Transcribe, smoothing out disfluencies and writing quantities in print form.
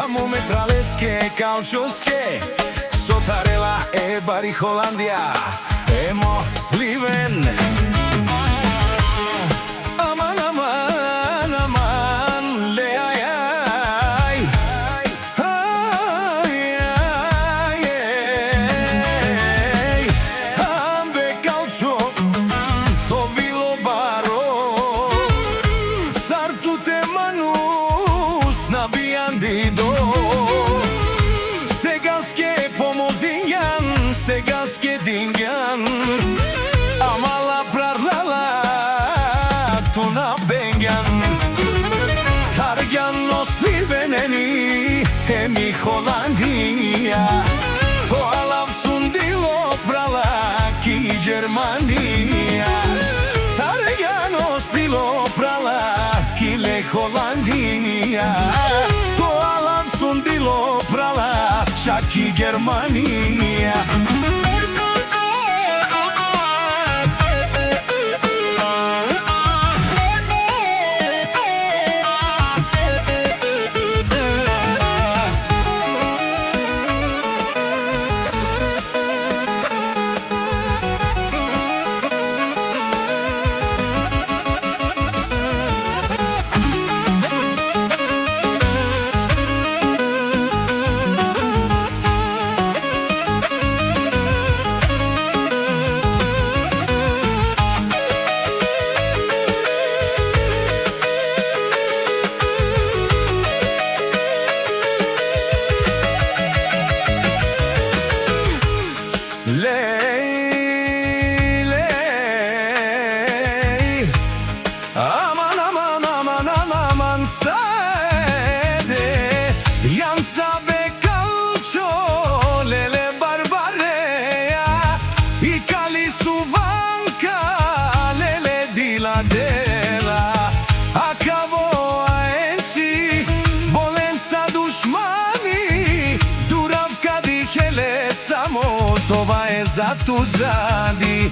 Amo metraleske, kalčoske, sotarela e bari Holandija, emo sliven. Aman, aman, aman, le aj, aj, aj, aj, aj, ambe kalčo, to vilo baro, sartu te manus na viandido. Segaske pomozingan, segaske dingan, amala prarlala tu na bengan. Targan osliveneni emi Holandija, to alav sundilo prala ki Germanija. Targan osnilo prala ki le Holandija, to alav sundilo prala čak i Germanija. Lej, lej, aman, aman, aman, aman, sede, jan sabe kalčo, lele barbareja, i kali su vanka, lele dila dela, a kavo aenci, bolen sa dušmani, duravka dihele samo. Това е зад озади.